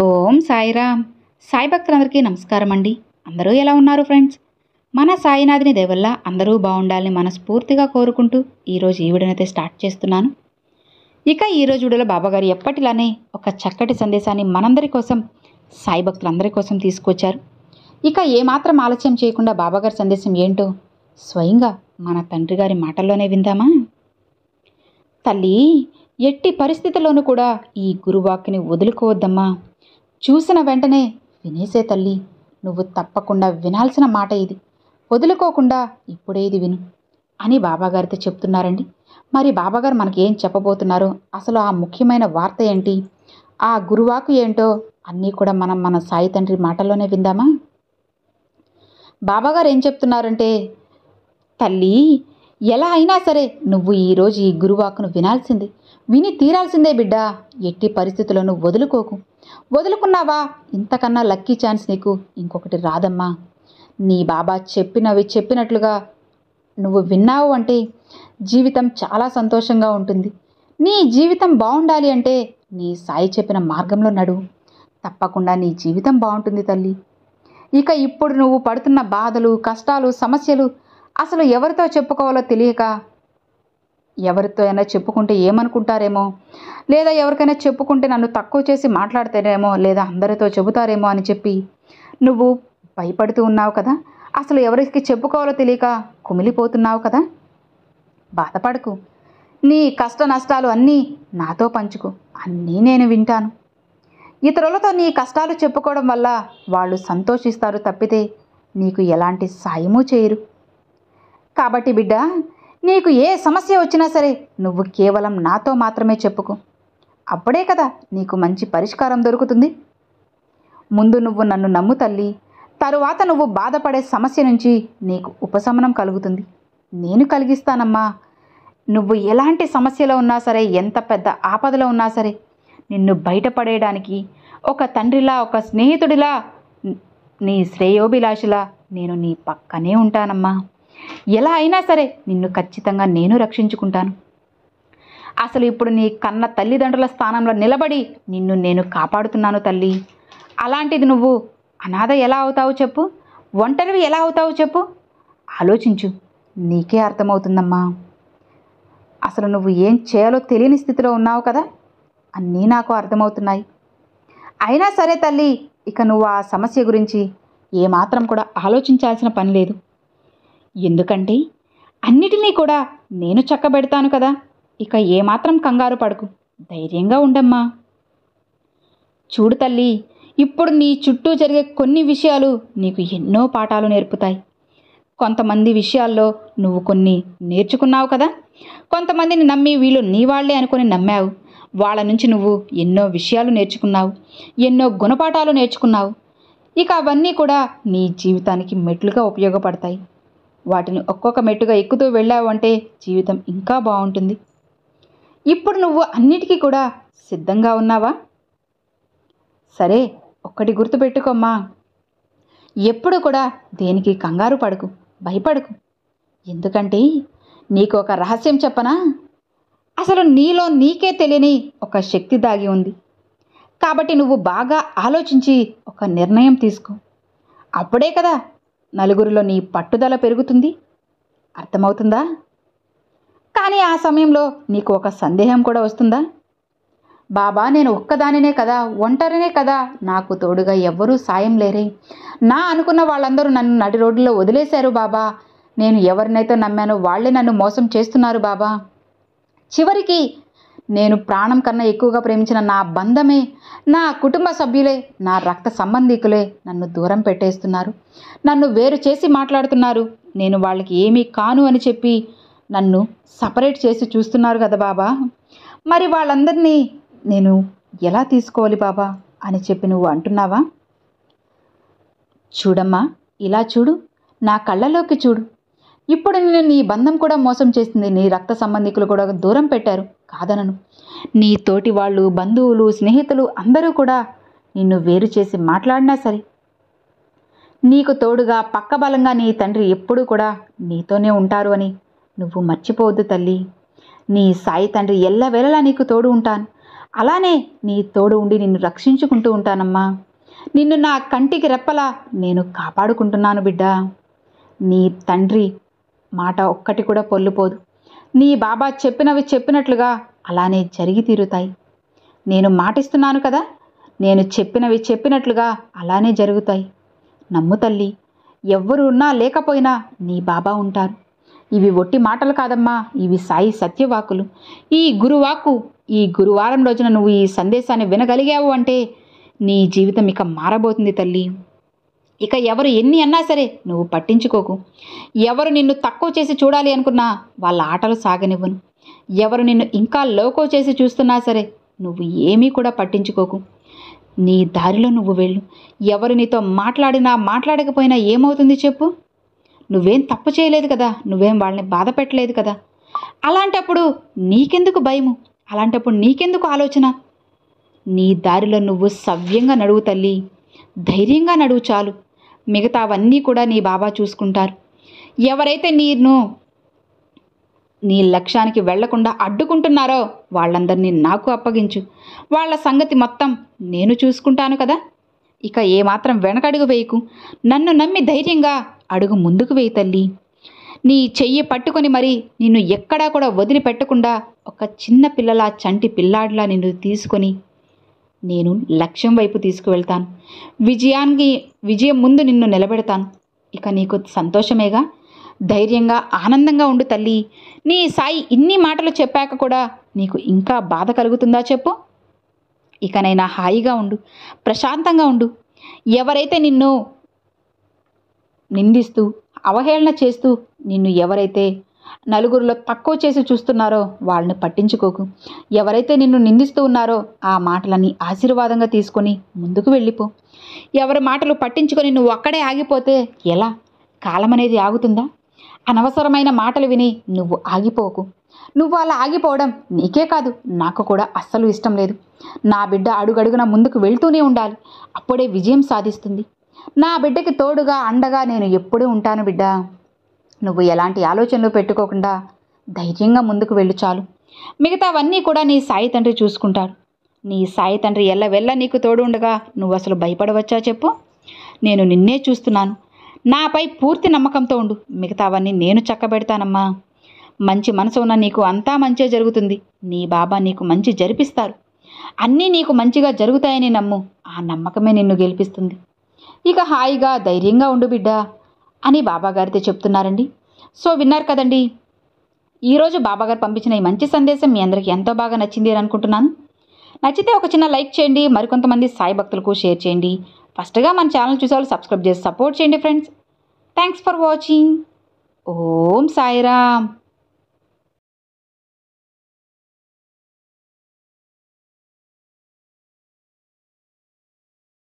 ఓం సాయిరామ్. సాయి భక్తులందరికీ నమస్కారం అండి. అందరూ ఎలా ఉన్నారు ఫ్రెండ్స్? మన సాయినాథుని దయ వల్ల అందరూ బాగుండాలని మనస్ఫూర్తిగా కోరుకుంటూ ఈరోజు ఈ వీడియోనైతే స్టార్ట్ చేస్తున్నాను. ఇక ఈరోజు వీడియోలో బాబాగారు ఎప్పటిలానే ఒక చక్కటి సందేశాన్ని మనందరి కోసం, సాయి భక్తులందరి కోసం తీసుకొచ్చారు. ఇక ఏమాత్రం ఆలస్యం చేయకుండా బాబాగారి సందేశం ఏంటో స్వయంగా మన తండ్రి గారి మాటల్లోనే విందామా? తల్లి, ఎట్టి పరిస్థితుల్లోనూ కూడా ఈ గురువాక్ని వదులుకోవద్దమ్మా. చూసిన వెంటనే వినేసే తల్లి. నువ్వు తప్పకుండా వినాల్సిన మాట ఇది. వదులుకోకుండా ఇప్పుడే ఇది విను అని బాబాగారితో చెప్తున్నారండి. మరి బాబాగారు మనకి ఏం చెప్పబోతున్నారో, అసలు ఆ ముఖ్యమైన వార్త ఏంటి, ఆ గురువాకు ఏంటో అన్నీ కూడా మనం మన సాయి తండ్రి మాటల్లోనే విందామా? బాబాగారు ఏం చెప్తున్నారంటే, తల్లి, ఎలా అయినా సరే నువ్వు ఈరోజు ఈ గురువాకును వినాల్సింది, విని తీరాల్సిందే బిడ్డ. ఎట్టి పరిస్థితుల్లోనూ వదులుకోకు. వదులుకున్నావా, ఇంతకన్నా లక్కీ ఛాన్స్ నీకు ఇంకొకటి రాదమ్మా. నీ బాబా చెప్పినట్లుగా నువ్వు విన్నావు అంటే జీవితం చాలా సంతోషంగా ఉంటుంది. నీ జీవితం బాగుండాలి అంటే నీ సాయి చెప్పిన మార్గంలో నడువు. తప్పకుండా నీ జీవితం బాగుంటుంది తల్లి. ఇక ఇప్పుడు నువ్వు పడుతున్న బాధలు, కష్టాలు, సమస్యలు అసలు ఎవరితో చెప్పుకోవాలో తెలియక, ఎవరితో అయినా చెప్పుకుంటే ఏమనుకుంటారేమో, లేదా ఎవరికైనా చెప్పుకుంటే నన్ను తక్కువ చేసి మాట్లాడతారేమో, లేదా అందరితో చెబుతారేమో అని చెప్పి నువ్వు భయపడుతూ ఉన్నావు కదా. అసలు ఎవరికి చెప్పుకోవాలో తెలియక కుమిలిపోతున్నావు కదా. బాధపడకు. నీ కష్ట నష్టాలు అన్నీ నాతో పంచుకో. అన్నీ నేను వింటాను. ఇతరులతో నీ కష్టాలు చెప్పుకోవడం వల్ల వాళ్ళు సంతోషిస్తారు తప్పితే నీకు ఎలాంటి సాయమూ చేయరు. కాబట్టి బిడ్డ, నీకు ఏ సమస్య వచ్చినా సరే నువ్వు కేవలం నాతో మాత్రమే చెప్పుకో. అప్పుడే కదా నీకు మంచి పరిష్కారం దొరుకుతుంది. ముందు నువ్వు నన్ను నమ్ము తల్లి. తరువాత నువ్వు బాధపడే సమస్య నుంచి నీకు ఉపశమనం కలుగుతుంది. నేను కలిగిస్తానమ్మా. నువ్వు ఎలాంటి సమస్యలో ఉన్నా సరే, ఎంత పెద్ద ఆపదలో ఉన్నా సరే, నిన్ను బయటపడేయడానికి ఒక తండ్రిలా, ఒక స్నేహితుడిలా, నీ శ్రేయోభిలాషిలా నేను నీ పక్కనే ఉంటానమ్మా. ఎలా అయినా సరే నిన్ను ఖచ్చితంగా నేను రక్షించుకుంటాను. అసలు ఇప్పుడు నీ కన్న తల్లిదండ్రుల స్థానంలో నిలబడి నిన్ను నేను కాపాడుతున్నాను తల్లి. అలాంటిది నువ్వు అనాథ ఎలా అవుతావు చెప్పు? ఒంటరివి ఎలా అవుతావు చెప్పు? ఆలోచించు. నీకే అర్థమవుతుందమ్మా. అసలు నువ్వు ఏం చేయాలో తెలియని స్థితిలో ఉన్నావు కదా. అన్నీ నాకు అర్థమవుతున్నాయి. అయినా సరే తల్లి, ఇక నువ్వు ఆ సమస్య గురించి ఏమాత్రం కూడా ఆలోచించాల్సిన పని లేదు. ఎందుకంటే అన్నిటినీ కూడా నేను చక్కబెడతాను కదా. ఇక ఏమాత్రం కంగారు పడకు. ధైర్యంగా ఉండమ్మా. చూడు తల్లి, ఇప్పుడు నీ చుట్టూ జరిగే కొన్ని విషయాలు నీకు ఎన్నో పాఠాలు నేర్పుతాయి. కొంతమంది విషయాల్లో నువ్వు కొన్ని నేర్చుకున్నావు కదా. కొంతమందిని నమ్మి వీళ్ళు నీ వాళ్లే అనుకుని నమ్మావు. వాళ్ళ నుంచి నువ్వు ఎన్నో విషయాలు నేర్చుకున్నావు, ఎన్నో గుణపాఠాలు నేర్చుకున్నావు. ఇక అవన్నీ కూడా నీ జీవితానికి మెట్లుగా ఉపయోగపడతాయి. వాటిని ఒక్కొక్క మెట్టుగా ఎక్కుతూ వెళ్ళావు అంటే జీవితం ఇంకా బాగుంటుంది. ఇప్పుడు నువ్వు అన్నిటికీ కూడా సిద్ధంగా ఉన్నావా? సరే, ఒక్కటి గుర్తుపెట్టుకోమ్మా. ఎప్పుడు కూడా దేనికి కంగారు పడకు, భయపడకు. ఎందుకంటే నీకు ఒక రహస్యం చెప్పనా? అసలు నీలో నీకే తెలియని ఒక శక్తి దాగి ఉంది. కాబట్టి నువ్వు బాగా ఆలోచించి ఒక నిర్ణయం తీసుకో. అప్పుడే కదా నలుగురిలో నీ పట్టుదల పెరుగుతుంది. అర్థమవుతుందా? కానీ ఆ సమయంలో నీకు ఒక సందేహం కూడా వస్తుందా? బాబా, నేను ఒక్కదానినే కదా, ఒంటరినే కదా, నాకు తోడుగా ఎవ్వరూ సాయం లేరే. నా అనుకున్న వాళ్ళందరూ నన్ను నడి రోడ్డులో వదిలేశారు బాబా. నేను ఎవరినైతే నమ్మానో వాళ్ళే నన్ను మోసం చేస్తున్నారు బాబా. చివరికి నేను ప్రాణం కన్నా ఎక్కువగా ప్రేమించిన నా బంధమే, నా కుటుంబ సభ్యులే, నా రక్త సంబంధికులే నన్ను దూరం పెట్టేస్తున్నారు. నన్ను వేరు చేసి మాట్లాడుతున్నారు. నేను వాళ్ళకి ఏమీ కాను అని చెప్పి నన్ను సపరేట్ చేసి చూస్తున్నారు కదా బాబా. మరి వాళ్ళందరినీ నేను ఎలా తీసుకోవాలి బాబా అని చెప్పి నువ్వు అంటున్నావా? చూడమ్మా, ఇలా చూడు. నా కళ్ళలోకి చూడు. ఇప్పుడు నేను నీ బంధం కూడా మోసం చేసింది. నీ రక్త సంబంధికులు కూడా దూరం పెట్టారు, కాదనను. నీ తోటి వాళ్ళు, బంధువులు, స్నేహితులు అందరూ కూడా నిన్ను వేరు చేసి మాట్లాడినా సరే, నీకు తోడుగా పక్కబలంగా నీ తండ్రి ఎప్పుడూ కూడా నీతోనే ఉంటారు అని నువ్వు మర్చిపోవద్దు తల్లి. నీ సాయి తండ్రి ఎల్లవేళలా నీకు తోడు ఉంటాను. అలానే నీ తోడు ఉండి నిన్ను రక్షించుకుంటూ ఉంటానమ్మా. నిన్ను నా కంటికి రెప్పలా నేను కాపాడుకుంటున్నాను బిడ్డా. నీ తండ్రి మాట ఒక్కటి కూడా పొల్లుపోదు. నీ బాబా చెప్పినవి చెప్పినట్లుగా అలానే జరిగి తీరుతాయి. నేను మాటిస్తున్నాను కదా, నేను చెప్పినవి చెప్పినట్లుగా అలానే జరుగుతాయి. నమ్ము తల్లి. ఎవ్వరు ఉన్నా లేకపోయినా నీ బాబా ఉంటారు. ఇవి ఒట్టి మాటలు కాదమ్మా, ఇవి సాయి సత్యవాకులు. ఈ గురువాకు ఈ గురువారం రోజున నువ్వు ఈ సందేశాన్ని వినగలిగావు అంటే నీ జీవితం ఇక మారబోతుంది తల్లి. ఇక ఎవరు ఎన్ని అన్నా సరే నువ్వు పట్టించుకోకు. ఎవరు నిన్ను తక్కువ చేసి చూడాలి అనుకున్నా వాళ్ళ ఆటలు సాగనివ్వను. ఎవరు నిన్ను ఇంకా లోకో చేసి చూస్తున్నా సరే నువ్వు ఏమీ కూడా పట్టించుకోకు. నీ దారిలో నువ్వు వెళ్ళు. ఎవరు నీతో మాట్లాడినా మాట్లాడకపోయినా ఏమవుతుంది చెప్పు? నువ్వేం తప్పు చేయలేదు కదా, నువ్వేం వాళ్ళని బాధ పెట్టలేదు కదా. అలాంటప్పుడు నీకెందుకు భయము? అలాంటప్పుడు నీకెందుకు ఆలోచన? నీ దారిలో నువ్వు సవ్యంగా నడువు తల్లి. ధైర్యంగా నడువు చాలు. మిగతావన్నీ కూడా నీ బాబా చూసుకుంటారు. ఎవరైతే నీ లక్ష్యానికి వెళ్లకుండా అడ్డుకుంటున్నారో వాళ్ళందరినీ నాకు అప్పగించు. వాళ్ళ సంగతి మొత్తం నేను చూసుకుంటాను కదా. ఇక ఏమాత్రం వెనకడుగు వేయకు. నన్ను నమ్మి ధైర్యంగా అడుగు ముందుకు వేయి తల్లి. నీ చెయ్యి పట్టుకొని మరి నిన్ను ఎక్కడా కూడా వదిలిపెట్టకుండా ఒక చిన్న పిల్లలా చంటి పిల్లాడిలా నిన్ను తీసుకొని నేను లక్ష్యం వైపు తీసుకువెళ్తాను. విజయం ముందు నిన్ను నిలబెడతాను. ఇక నీకు సంతోషమేగా. ధైర్యంగా ఆనందంగా ఉండు తల్లి. నీ సాయి ఇన్ని మాటలు చెప్పాక కూడా నీకు ఇంకా బాధ కలుగుతుందా చెప్పు? ఇకనైనా హాయిగా ఉండు, ప్రశాంతంగా ఉండు. ఎవరైతే నిన్ను నిందిస్తూ అవహేళన చేస్తూ నిన్ను ఎవరైతే నలుగురిలో తక్కువ చేసి చూస్తున్నారో వాళ్ళని పట్టించుకోకు. ఎవరైతే నిన్ను నిందిస్తూ ఉన్నారో ఆ మాటలని ఆశీర్వాదంగా తీసుకొని ముందుకు వెళ్ళిపో. ఎవరి మాటలు పట్టించుకొని నువ్వు అక్కడే ఆగిపోతే ఎలా? కాలం అనేది ఆగుతుందా? అనవసరమైన మాటలు విని నువ్వు ఆగిపోకు. నువ్వు అలా ఆగిపోవడం నీకే కాదు నాకు కూడా అస్సలు ఇష్టం లేదు. నా బిడ్డ అడుగడుగున ముందుకు వెళ్తూనే ఉండాలి. అప్పుడే విజయం సాధిస్తుంది. నా బిడ్డకి తోడుగా అండగా నేను ఎప్పుడూ ఉంటాను బిడ్డ. నువ్వు ఎలాంటి ఆలోచనలు పెట్టుకోకుండా ధైర్యంగా ముందుకు వెళ్ళు చాలు. మిగతావన్నీ కూడా నీ సాయి తండ్రి చూసుకుంటాడు. నీ సాయి తండ్రి ఎల్లవెల్ల నీకు తోడు ఉండగా నువ్వు అసలు భయపడవచ్చా చెప్పు? నేను నిన్నే చూస్తున్నాను. నాపై పూర్తి నమ్మకంతో ఉండు. మిగతావన్నీ నేను చక్కబెడతానమ్మా. మంచి మనసు ఉన్న నీకు అంతా మంచే జరుగుతుంది. నీ బాబా నీకు మంచి జరిపిస్తారు. అన్నీ నీకు మంచిగా జరుగుతాయని నమ్ము. ఆ నమ్మకమే నిన్ను గెలిపిస్తుంది. ఇక హాయిగా ధైర్యంగా ఉండు బిడ్డ అని బాబాగారితో చెప్తున్నారండి. సో విన్నారు కదండి. ఈరోజు బాబాగారు పంపించిన ఈ మంచి సందేశం మీ అందరికీ ఎంతో బాగా నచ్చింది అని అనుకుంటున్నాను. నచ్చితే ఒక చిన్న లైక్ చేయండి. మరికొంతమంది సాయి భక్తులకు షేర్ చేయండి. ఫస్ట్గా మన ఛానల్ చూసేవాళ్ళు సబ్స్క్రైబ్ చేసి సపోర్ట్ చేయండి friends. Thanks for watching. Om Sairam.